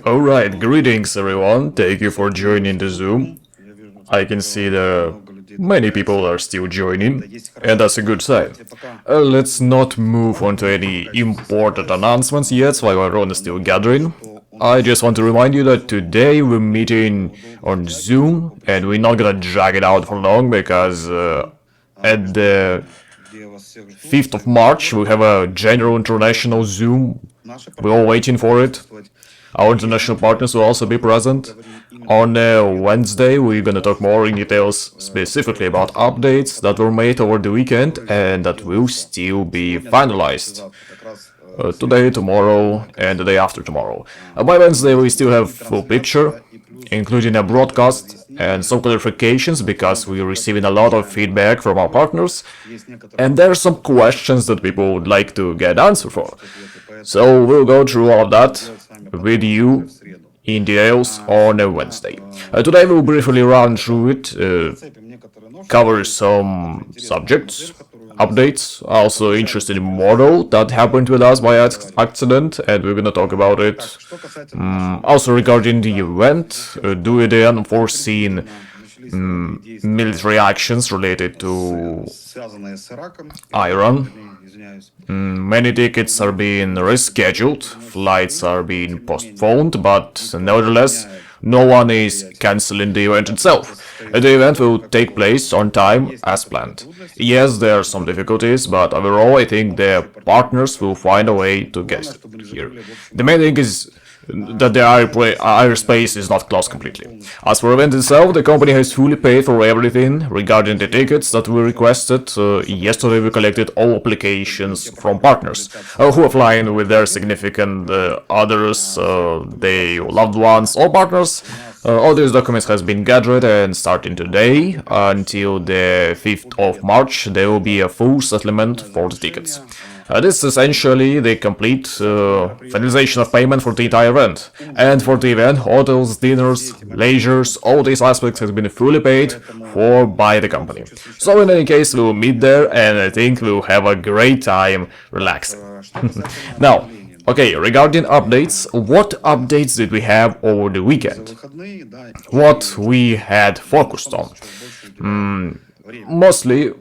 Alright, greetings everyone, thank you for joining the Zoom. I can see that many people are still joining, and that's a good sign. Let's not move on to any important announcements yet while everyone is still gathering. I just want to remind you that today we're meeting on Zoom, and we're not gonna drag it out for long because at the 5th of March we have a general international Zoom. We're all waiting for it. Our international partners will also be present. On Wednesday, we're gonna talk more in details specifically about updates that were made over the weekend and that will still be finalized. Today, tomorrow, and the day after tomorrow. By Wednesday, we still have full picture, including a broadcast and some clarifications because we're receiving a lot of feedback from our partners, and there are some questions that people would like to get answer for. So we'll go through all of that with you in details on a Wednesday. Today we'll briefly run through it, cover some subjects, updates, also interesting model that happened with us by accident, and we're gonna talk about it. Also regarding the event, due to the unforeseen military actions related to Iran. Many tickets are being rescheduled, flights are being postponed, but nevertheless, no one is cancelling the event itself. The event will take place on time as planned. Yes, there are some difficulties, but overall I think the partners will find a way to get here. The main thing is that the airspace is not closed completely. As for the event itself, the company has fully paid for everything regarding the tickets that we requested. Yesterday we collected all applications from partners who are flying with their significant others, their loved ones, or partners. All these documents has been gathered, and starting today until the 5th of March there will be a full settlement for the tickets. This is essentially the complete finalization of payment for the entire event. And for the event, hotels, dinners, leisures, all these aspects have been fully paid for by the company. So in any case, we'll meet there, and I think we'll have a great time relaxing. Now, okay, regarding updates, what updates did we have over the weekend? What we had focused on? Mostly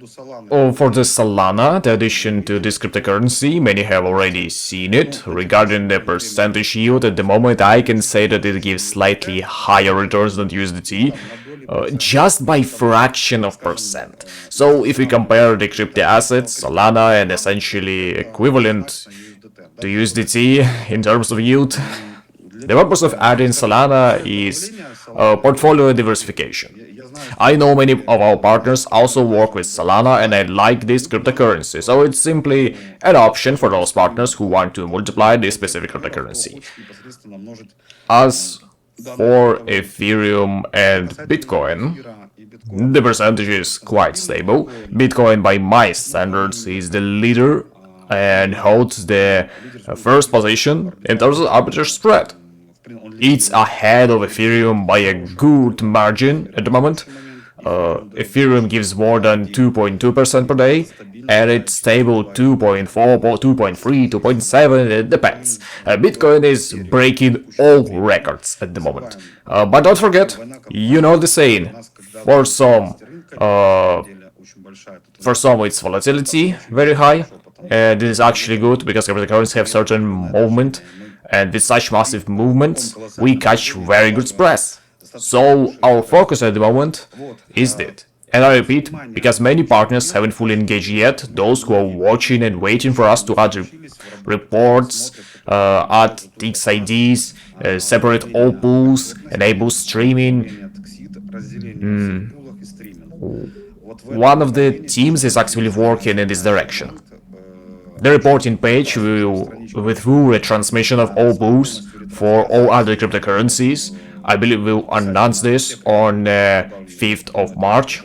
for the Solana, the addition to this cryptocurrency, many have already seen it. Regarding the percentage yield, at the moment I can say that it gives slightly higher returns than USDT, just by fraction of percent. So if we compare the crypto assets, Solana, and essentially equivalent to USDT in terms of yield, the purpose of adding Solana is portfolio diversification. I know many of our partners also work with Solana, and I like this cryptocurrency, so it's simply an option for those partners who want to multiply this specific cryptocurrency. As for Ethereum and Bitcoin, the percentage is quite stable. Bitcoin, by my standards, is the leader and holds the first position in terms of arbitrage spread. It's ahead of Ethereum by a good margin at the moment. Ethereum gives more than 2.2% per day, and it's stable 2.4, 2.3, 2.7, it depends. Bitcoin is breaking all records at the moment. But don't forget, you know the saying, for some it's volatility very high, and this is actually good because cryptocurrencies have certain movement, and with such massive movements, we catch very good spreads. So our focus at the moment is that. And I repeat, because many partners haven't fully engaged yet, those who are watching and waiting for us to add reports, add TXIDs, separate all pools, enable streaming. One of the teams is actually working in this direction. The reporting page will, with full retransmission of all pools for all other cryptocurrencies, I believe we'll announce this on 5th of March.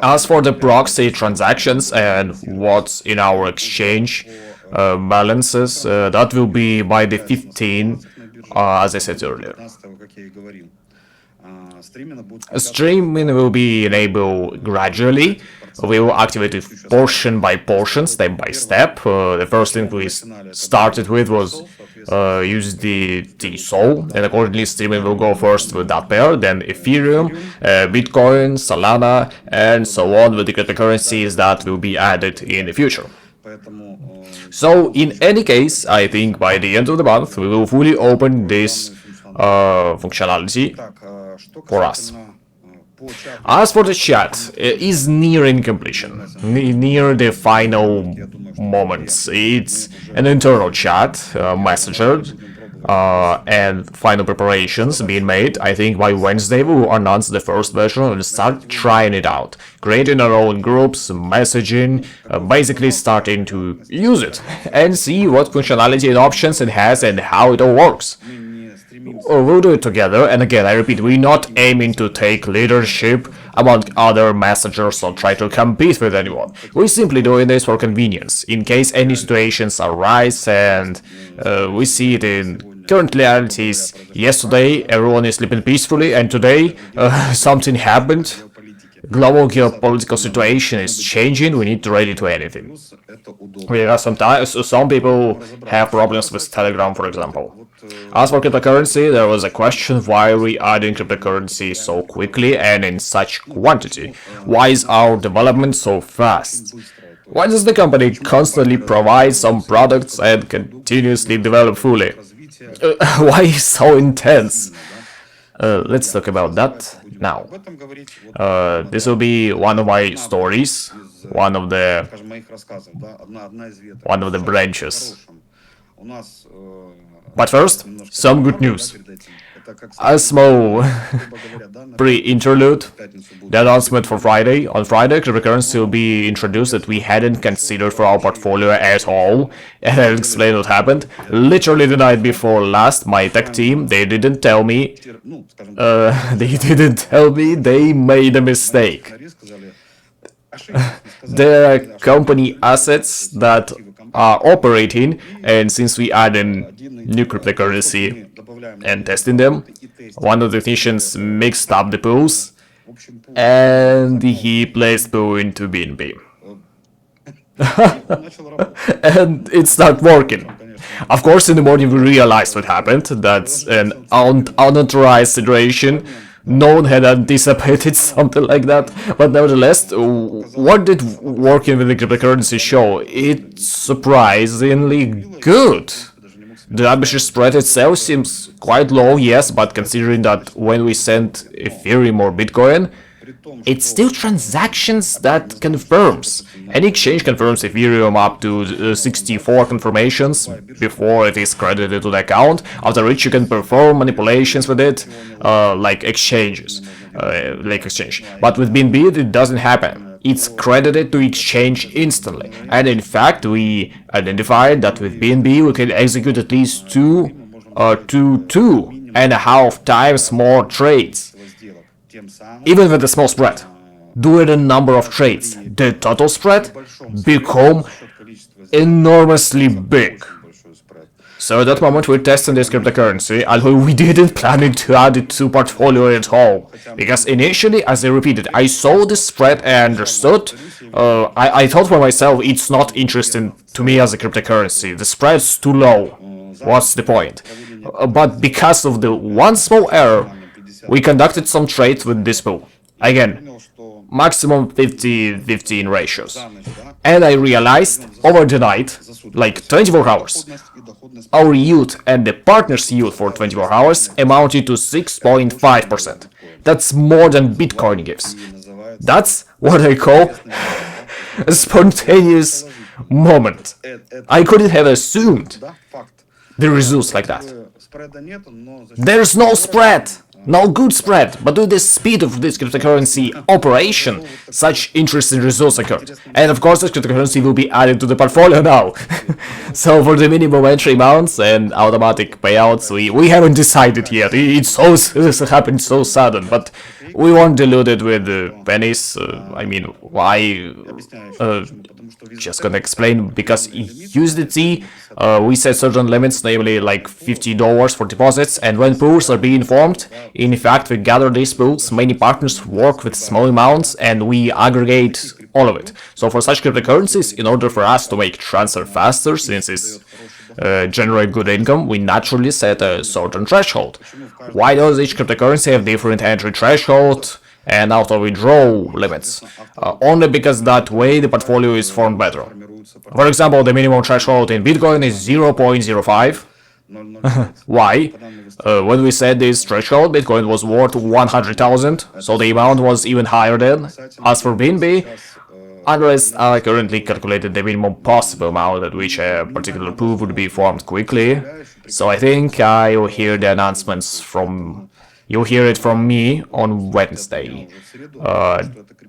As for the proxy transactions and what's in our exchange balances, that will be by the 15th, as I said earlier. Streaming will be enabled gradually. We will activate it portion by portion, step by step. The first thing we started with was USDT Sol, and accordingly streaming will go first with that pair, then Ethereum, Bitcoin, Solana, and so on with the cryptocurrencies that will be added in the future. So in any case, I think by the end of the month we will fully open this functionality for us. As for the chat, it is nearing completion, near the final moments. It's an internal chat, messenger, and final preparations being made. I think by Wednesday we will announce the first version and start trying it out, creating our own groups, messaging, basically starting to use it and see what functionality and options it has and how it all works. We'll do it together, and again, I repeat, we're not aiming to take leadership among other messengers or try to compete with anyone. We're simply doing this for convenience, in case any situations arise, and we see it in current realities. Yesterday, everyone is sleeping peacefully, and today, something happened. Global geopolitical situation is changing, we need to ready to anything. Sometimes some people have problems with Telegram, for example. As for cryptocurrency, there was a question why we adding cryptocurrency so quickly and in such quantity. Why is our development so fast? Why does the company constantly provide some products and continuously develop fully? Why is so intense? Let's talk about that now. This will be one of my stories, one of the branches. But first, some good news. A small pre-interlude, the announcement for Friday. On Friday, cryptocurrency will be introduced that we hadn't considered for our portfolio at all, and I'll explain what happened. Literally the night before last, my tech team, they didn't tell me they made a mistake. There are company assets that are operating, and since we added new cryptocurrency and testing them, one of the technicians mixed up the pools and he placed pool into BNB. And it started working. Of course, in the morning we realized what happened. That's an unauthorized situation. No one had anticipated something like that, but nevertheless, what did working with the cryptocurrency show? It's surprisingly good. The arbitrage spread itself seems quite low, yes, but considering that when we send Ethereum or Bitcoin, it's still transactions that confirms. Any exchange confirms Ethereum up to 64 confirmations before it is credited to the account, after which you can perform manipulations with it, like exchange. But with BNB it doesn't happen. It's credited to exchange instantly, and in fact we identified that with BNB we can execute at least 2.5 times more trades. Even with a small spread, doing a number of trades, the total spread become enormously big. So at that moment we're testing this cryptocurrency, although we didn't plan it to add it to portfolio at all. Because initially, as I repeated, I saw the spread and understood. I thought for myself, it's not interesting to me as a cryptocurrency. The spread's too low. What's the point? But because of the one small error, we conducted some trades with this pool. Again, maximum 50-15 ratios. And I realized over the night, like 24 hours, our yield and the partner's yield for 24 hours amounted to 6.5%. That's more than Bitcoin gives. That's what I call a spontaneous moment. I couldn't have assumed the results like that. There's no spread! No good spread, but with the speed of this cryptocurrency operation, such interesting results occurred. And of course, this cryptocurrency will be added to the portfolio now. So for the minimum entry amounts and automatic payouts, we haven't decided yet. This happened so sudden, but we won't dilute it with pennies. I mean, why? Just gonna explain, because USDT, we set certain limits, namely like $50 for deposits, and when pools are being formed, in fact we gather these pools, many partners work with small amounts, and we aggregate all of it. So for such cryptocurrencies, in order for us to make transfer faster, since it's generate good income, we naturally set a certain threshold. Why does each cryptocurrency have different entry threshold and auto withdrawal limits? Only because that way the portfolio is formed better. For example, the minimum threshold in Bitcoin is 0.05. Why? When we set this threshold, Bitcoin was worth 100,000, so the amount was even higher then. As for BNB, analysts are currently calculated the minimum possible amount at which a particular pool would be formed quickly, so I think I'll hear the announcements from... You'll hear it from me on Wednesday.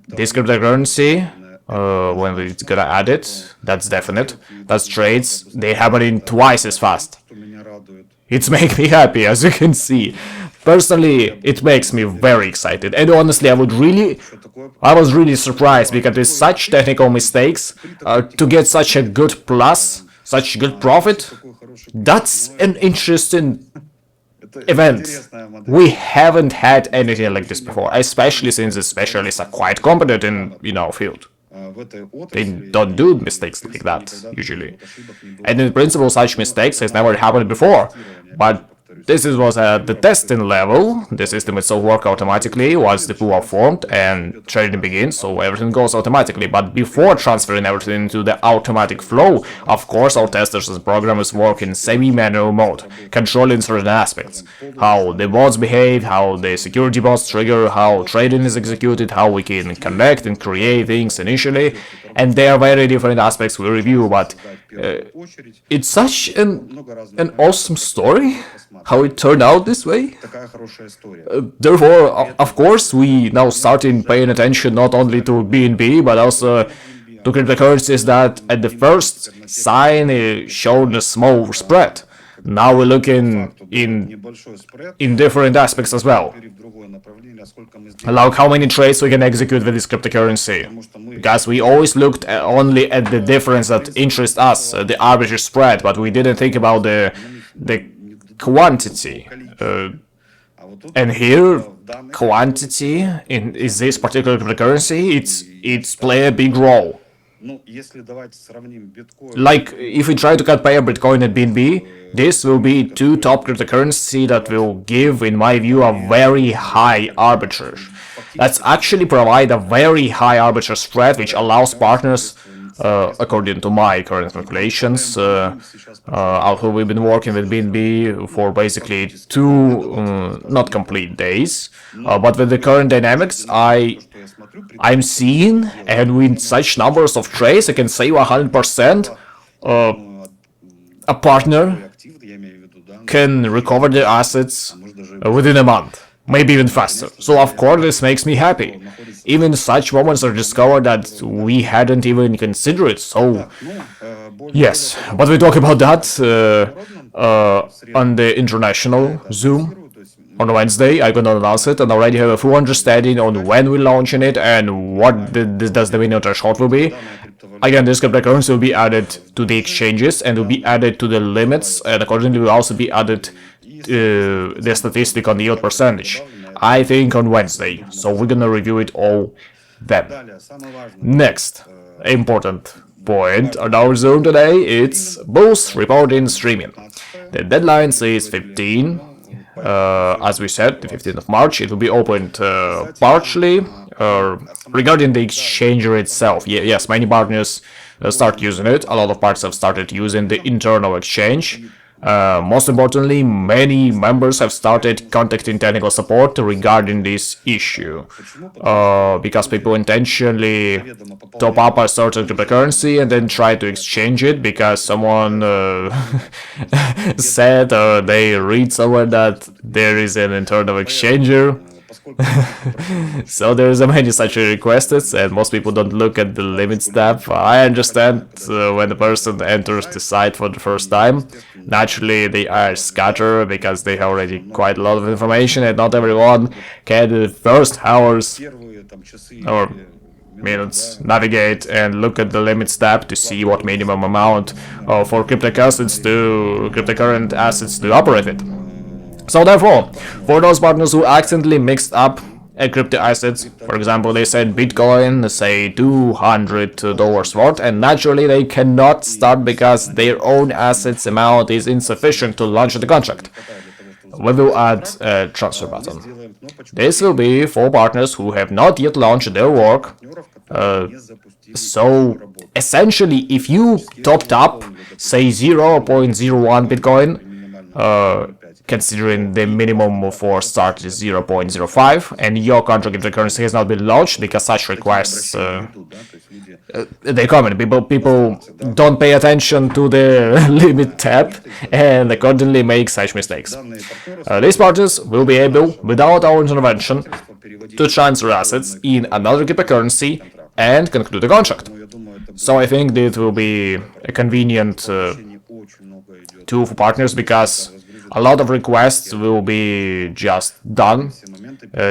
This cryptocurrency, when we're gonna add it, that's definite. That's trades, they happen in twice as fast. It's making me happy, as you can see. Personally, it makes me very excited, and honestly, I was really surprised because with such technical mistakes, to get such a good plus, such good profit, that's an interesting event. We haven't had anything like this before, especially since the specialists are quite competent in our field. They don't do mistakes like that, usually. And in principle, such mistakes has never happened before. But this was at the testing level. The system itself works automatically once the pool are formed and trading begins, so everything goes automatically. But before transferring everything into the automatic flow, of course our testers and programmers work in semi-manual mode, controlling certain aspects. How the bots behave, how the security bots trigger, how trading is executed, how we can connect and create things initially. And there are very different aspects we review, but it's such an awesome story, how it turned out this way. Therefore, of course, we now starting paying attention not only to BNB, but also to cryptocurrencies that at the first sign showed a small spread. Now we're looking in different aspects as well. Like how many trades we can execute with this cryptocurrency. Because we always looked only at the difference that interests us, the arbitrage spread, but we didn't think about the quantity. And here, quantity is this particular cryptocurrency, it's play a big role. Like, if we try to compare Bitcoin and BNB, this will be two top cryptocurrency that will give, in my view, a very high arbitrage. That's actually provide a very high arbitrage spread, which allows partners, according to my current calculations, although we've been working with BNB for basically 2 not complete days, but with the current dynamics, I'm seeing, and with such numbers of trades, I can say 100% a partner can recover their assets within a month, maybe even faster. So of course this makes me happy. Even such moments are discovered that we hadn't even considered, so yes. But we talk about that on the international Zoom. On Wednesday, I'm gonna announce it and already have a full understanding on when we're launching it and what does the minimum threshold will be. Again, this cryptocurrency will be added to the exchanges and will be added to the limits, and accordingly will also be added the statistic on the yield percentage. I think on Wednesday, so we're gonna review it all then. Next important point on our Zoom today, it's Boost reporting streaming. The deadline says 15. As we said, the 15th of March, it will be opened partially. Regarding the exchanger itself, yes, many partners start using it. A lot of partners have started using the internal exchange. Most importantly, many members have started contacting technical support regarding this issue, because people intentionally top up a certain cryptocurrency and then try to exchange it because someone said or they read somewhere that there is an internal exchanger. So there's many such requests, and most people don't look at the limits tab. I understand when the person enters the site for the first time, naturally they are scattered because they have already quite a lot of information, and not everyone can the first hours or minutes navigate and look at the limits tab to see what minimum amount for cryptocurrent assets to operate it. So therefore, for those partners who accidentally mixed up crypto assets. For example, they said Bitcoin, say $200 worth, and naturally they cannot start because their own assets amount is insufficient to launch the contract. We will add a transfer button. This will be for partners who have not yet launched their work. So essentially, if you topped up, say 0.01 Bitcoin, considering the minimum for start is 0.05, and your contract cryptocurrency has not been launched because such requests they comment. People don't pay attention to the limit tab and accordingly make such mistakes. These partners will be able, without our intervention, to transfer assets in another cryptocurrency and conclude a contract. So I think this will be a convenient tool for partners because a lot of requests will be just done,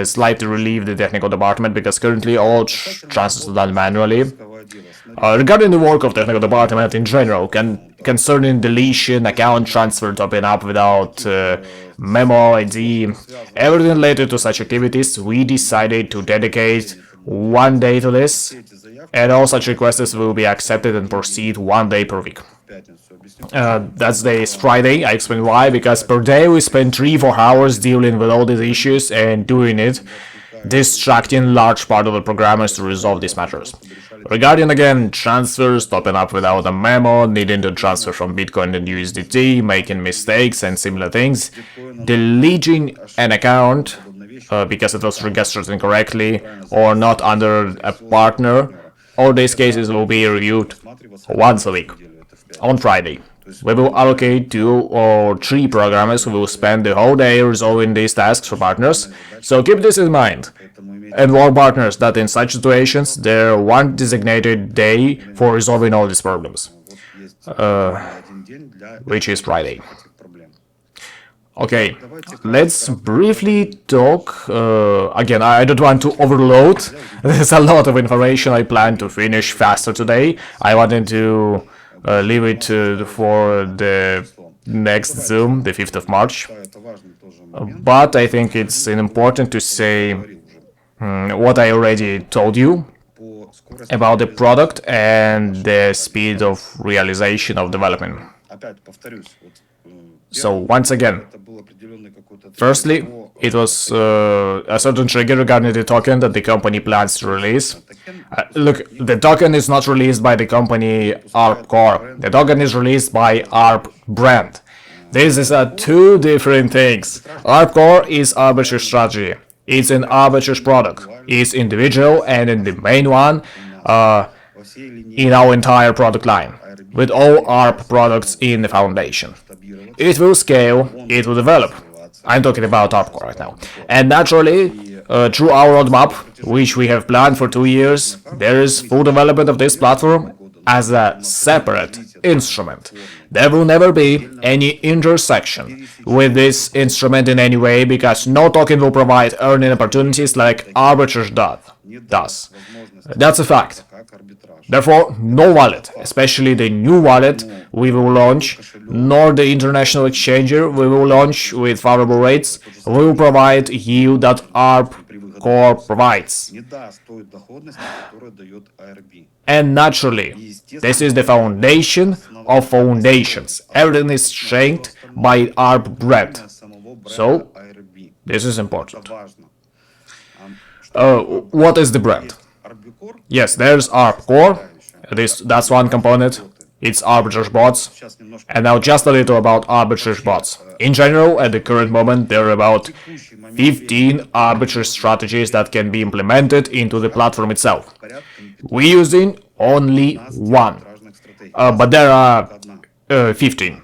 slightly relieve the technical department because currently all transfers are done manually. Regarding the work of technical department in general, concerning deletion, account transfer, topping up without memo ID, everything related to such activities, we decided to dedicate 1 day to this, and all such requests will be accepted and proceed 1 day per week. That day is Friday. I explain why, because per day we spend 3-4 hours dealing with all these issues and doing it, distracting large part of the programmers to resolve these matters. Regarding again transfers, topping up without a memo, needing to transfer from Bitcoin and USDT, making mistakes and similar things, deleting an account because it was registered incorrectly or not under a partner, all these cases will be reviewed once a week. On Friday, we will allocate 2 or 3 programmers who will spend the whole day resolving these tasks for partners, so keep this in mind. And warn partners that in such situations, there one designated day for resolving all these problems, which is Friday. Okay, let's briefly talk, again, I don't want to overload, there's a lot of information. I plan to finish faster today. I wanted to leave it for the next Zoom, the 5th of March, but I think it's important to say what I already told you about the product and the speed of realization of development. So once again, firstly, it was a certain trigger regarding the token that the company plans to release. Look, the token is not released by the company ARP Core. The token is released by ARP brand. This is 2 different things. ARP Core is arbitrage strategy. It's an arbitrage product. It's individual and in the main one in our entire product line, with all ARP products in the foundation. It will scale, it will develop. I'm talking about ARP Core right now. And naturally, through our roadmap, which we have planned for 2 years, there is full development of this platform as a separate instrument. There will never be any intersection with this instrument in any way, because no token will provide earning opportunities like arbitrage does. That's a fact. Therefore, no wallet, especially the new wallet we will launch, nor the international exchanger we will launch with favorable rates, will provide yield that ARP Core provides. And naturally, this is the foundation of foundations. Everything is strengthened by ARP brand. So, this is important. What is the brand? Yes, there's ARP Core. That's one component. It's arbitrage bots. And now just a little about arbitrage bots. In general, at the current moment, there are about 15 arbitrage strategies that can be implemented into the platform itself. We're using only one, but there are 15.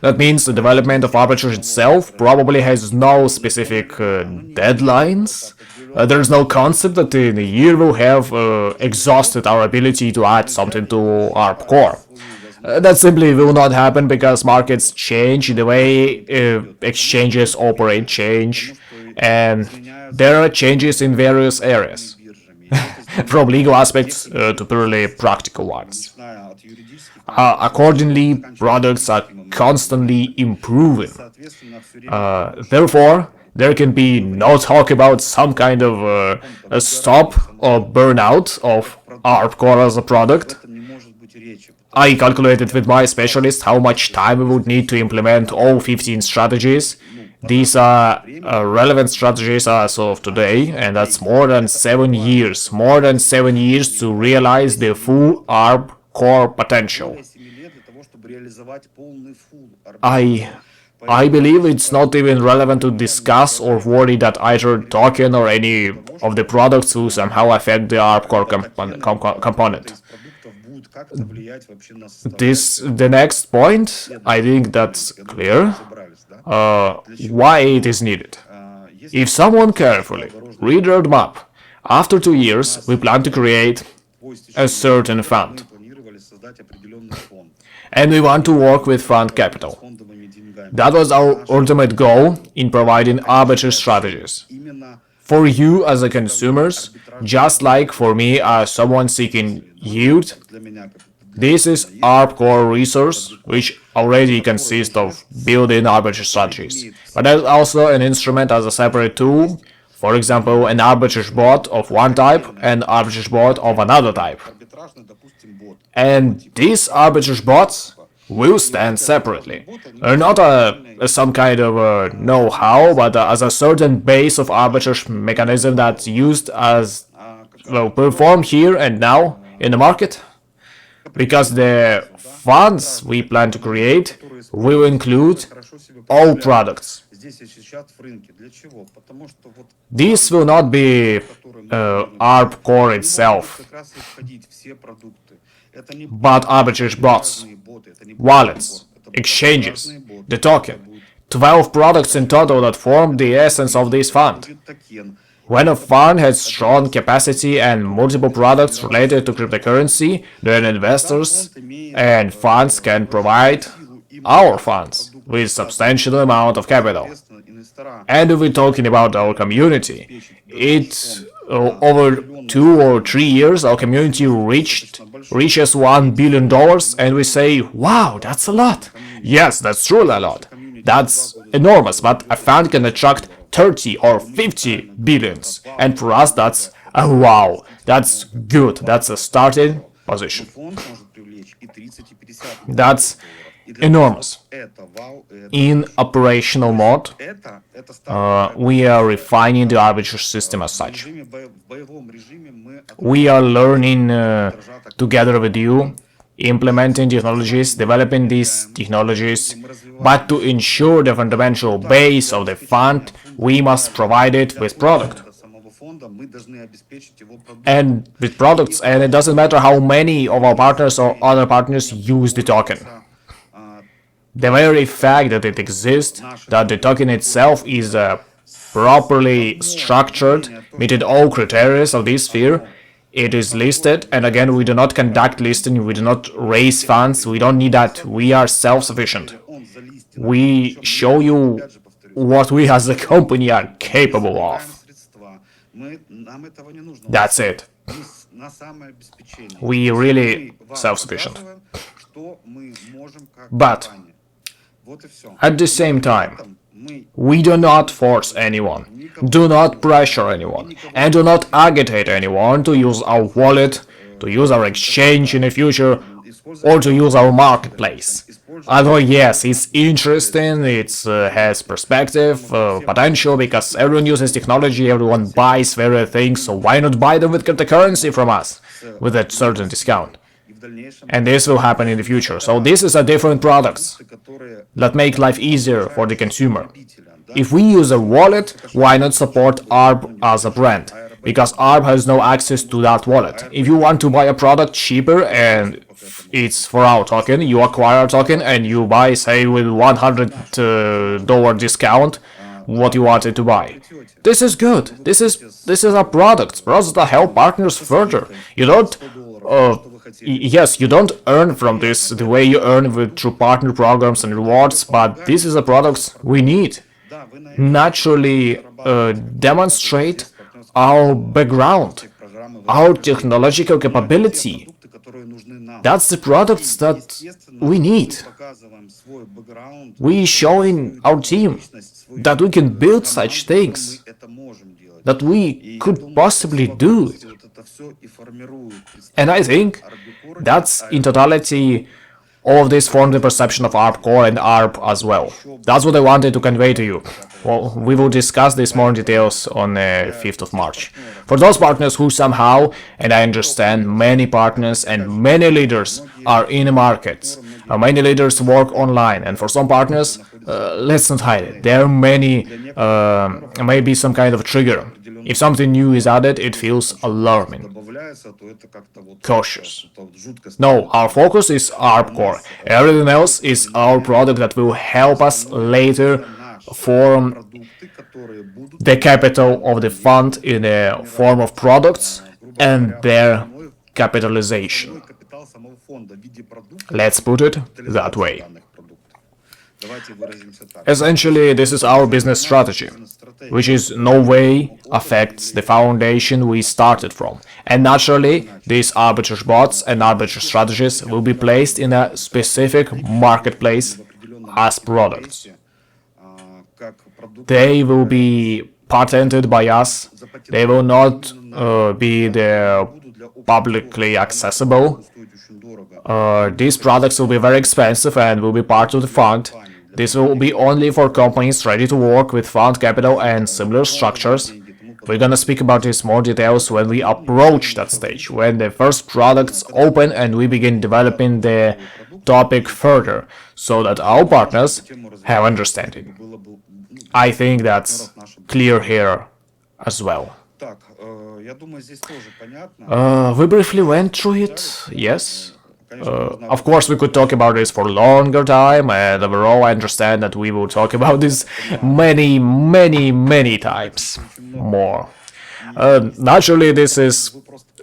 That means the development of arbitrage itself probably has no specific deadlines. There's no concept that in a year we'll have exhausted our ability to add something to ARP Core. That simply will not happen because markets change, the way exchanges operate change, and there are changes in various areas, from legal aspects to purely practical ones. Accordingly, products are constantly improving. Therefore, there can be no talk about some kind of a stop or burnout of ARP core as a product. I calculated with my specialist how much time we would need to implement all 15 strategies. These are relevant strategies as of today, and that's more than 7 years. More than 7 years to realize the full ARP core potential. I believe it's not even relevant to discuss or worry that either token or any of the products will somehow affect the ARP core component. The next point, I think that's clear, why it is needed. If someone carefully read the roadmap, after 2 years we plan to create a certain fund. And we want to work with fund capital. That was our ultimate goal in providing arbitrage strategies. For you as a consumers, just like for me as someone seeking yield, this is ARP core resource, which already consists of built-in arbitrage strategies. But there's also an instrument as a separate tool, for example, an arbitrage bot of one type and arbitrage bot of another type. And these arbitrage bots will stand separately. Not some kind of know-how, but as a certain base of arbitrage mechanism that's used as, well, performed here and now in the market. Because the funds we plan to create will include all products. This will not be ARP core itself, but arbitrage bots, wallets, exchanges, the token, 12 products in total that form the essence of this fund. When a fund has strong capacity and multiple products related to cryptocurrency, then investors and funds can provide our funds with substantial amount of capital. And if we're talking about our community, over 2 or 3 years our community reaches $1 billion, and we say, wow, that's a lot. Yes, that's truly a lot. That's enormous, but a fund can attract 30 or 50 billions, and for us that's a wow, that's good, that's a starting position. That's enormous. In operational mode, we are refining the arbitrage system as such. We are learning together with you, implementing technologies, developing these technologies, but to ensure the fundamental base of the fund, we must provide it with product. And with products, and it doesn't matter how many of our partners or other partners use the token. The very fact that it exists, that the token itself is properly structured, meeting all criteria of this sphere, it is listed, and again, we do not conduct listing, we do not raise funds, we don't need that, we are self-sufficient. We show you what we as a company are capable of. That's it. We really self-sufficient. But at the same time, we do not force anyone, do not pressure anyone, and do not agitate anyone to use our wallet, to use our exchange in the future, or to use our marketplace. Although yes, it's interesting, it has perspective, potential, because everyone uses technology, everyone buys various things, so why not buy them with cryptocurrency from us, with a certain discount? And this will happen in the future. So this is a different products that make life easier for the consumer. If we use a wallet, why not support ARP as a brand? Because ARP has no access to that wallet. If you want to buy a product cheaper and it's for our token, you acquire a token and you buy, say, with $100 discount what you wanted to buy. This is good. This is a product that help partners further. You don't yes, you don't earn from this the way you earn through partner programs and rewards, but this is a product we need. Naturally demonstrate our background, our technological capability, That's the products that we need. We showing our team that we can build such things, that we could possibly do it. And I think that's in totality all of this formed the perception of ARP Core and ARP as well. That's what I wanted to convey to you. Well, we will discuss this more in details on the 5th of March. For those partners who somehow, and I understand many partners and many leaders are in the markets, many leaders work online, and for some partners, let's not hide it, there are many, maybe some kind of trigger. If something new is added, it feels alarming, cautious. No, our focus is ARP Core. Everything else is our product that will help us later form the capital of the fund in the form of products and their capitalization. Let's put it that way. Essentially, this is our business strategy, which is no way affects the foundation we started from. And naturally, these arbitrage bots and arbitrage strategies will be placed in a specific marketplace as products. They will be patented by us. They will not be publicly accessible. These products will be very expensive and will be part of the fund. This will be only for companies ready to work with fund capital and similar structures. We're gonna speak about this more details when we approach that stage, when the first products open and we begin developing the topic further, so that our partners have understanding. I think that's clear here as well. We briefly went through it, yes. Of course, we could talk about this for a longer time, and overall I understand that we will talk about this many times more. Naturally, this is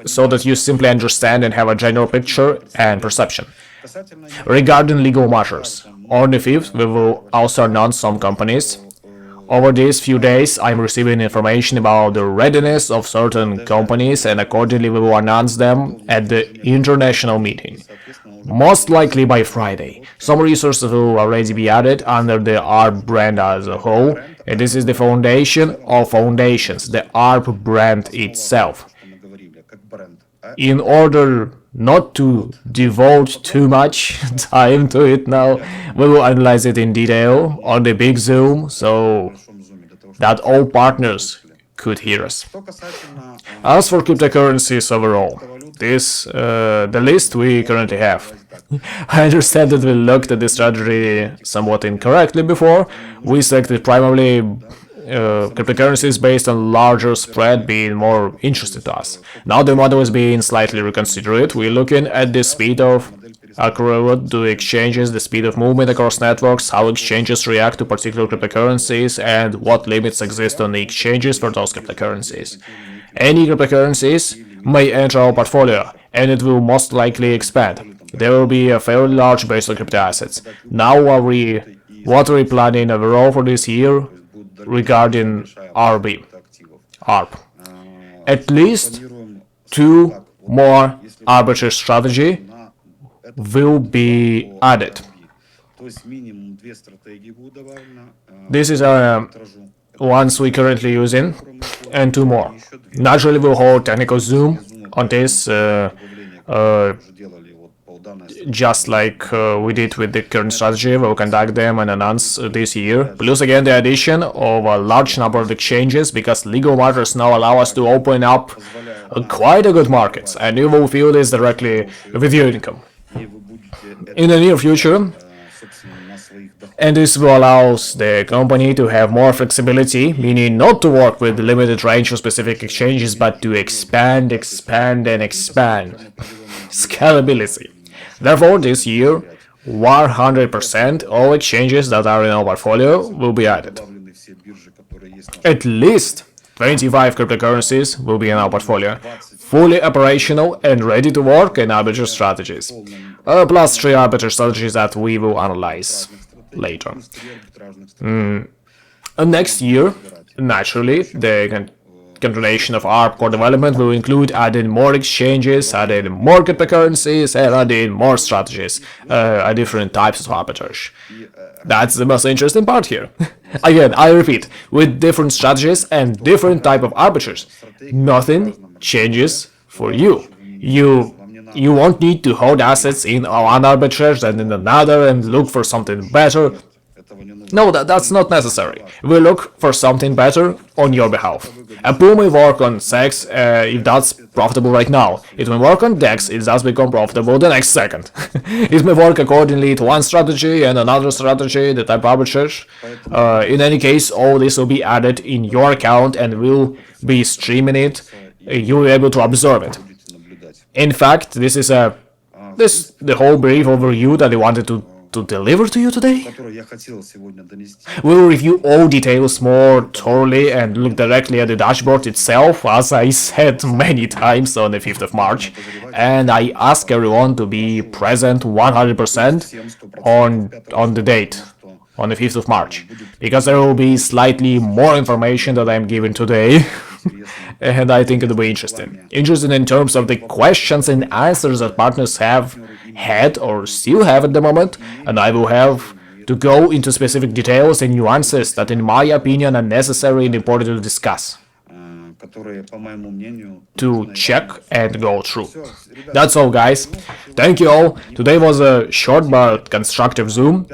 so that you simply understand and have a general picture and perception. Regarding legal matters, on the 5th we will also announce some companies. Over these few days, I'm receiving information about the readiness of certain companies, and accordingly we will announce them at the international meeting. Most likely by Friday. Some resources will already be added under the ARP brand as a whole, and this is the foundation of foundations, the ARP brand itself. In order not to devote too much time to it now, we will analyze it in detail on the big Zoom, so that all partners could hear us. As for cryptocurrencies overall, this the list we currently have. I understand that we looked at this strategy somewhat incorrectly before. We selected primarily cryptocurrencies based on larger spread being more interesting to us. Now the model is being slightly reconsidered. We're looking at the speed of accurate to exchanges, the speed of movement across networks, how exchanges react to particular cryptocurrencies, and what limits exist on the exchanges for those cryptocurrencies. Any cryptocurrencies may enter our portfolio, and it will most likely expand. There will be a fairly large base of crypto assets. Now what are we planning overall for this year regarding ARP? At least 2 more arbitrage strategy will be added. This is ones we currently using, and 2 more. Naturally, we'll hold technical Zoom on this, just like we did with the current strategy. We'll conduct them and announce this year. Plus again the addition of a large number of exchanges, because legal matters now allow us to open up quite a good markets, and you will feel this directly with your income in the near future. And this will allow the company to have more flexibility, meaning not to work with the limited range of specific exchanges, but to expand. Scalability. Therefore, this year, 100% all exchanges that are in our portfolio will be added. At least 25 cryptocurrencies will be in our portfolio, fully operational and ready to work in arbitrage strategies, plus 3 arbitrage strategies that we will analyze later. Next year, naturally, the continuation of ARP core development will include adding more exchanges, adding more cryptocurrencies, and adding more strategies, different types of arbitrage. That's the most interesting part here. Again, I repeat, with different strategies and different type of arbiters, nothing changes for you. You won't need to hold assets in one arbitrage and in another and look for something better. No, that's not necessary. We look for something better on your behalf. A pool may work on SEX if that's profitable right now. It may work on DEX if that's become profitable the next second. It may work accordingly to one strategy and another strategy, the type arbitrage. In any case, all this will be added in your account and will be streaming it. You will be able to observe it. In fact, this is the whole brief overview that I wanted to deliver to you today. We will review all details more thoroughly and look directly at the dashboard itself, as I said many times on the 5th of March, and I ask everyone to be present 100% on the date, on the 5th of March, because there will be slightly more information that I'm giving today. And I think it'll be interesting. Interesting in terms of the questions and answers that partners have had or still have at the moment, and I will have to go into specific details and nuances that in my opinion are necessary and important to discuss, to check and go through. That's all, guys. Thank you all. Today was a short but constructive Zoom.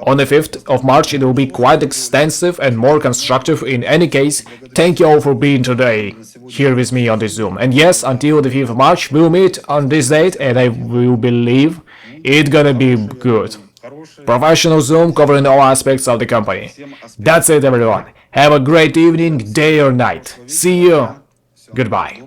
On the 5th of March it will be quite extensive and more constructive. In any case, thank you all for being today here with me on this Zoom. And yes, until the 5th of March we'll meet on this date, and I will believe it's gonna be good. Professional Zoom covering all aspects of the company. That's it, everyone. Have a great evening, day or night. See you. Goodbye.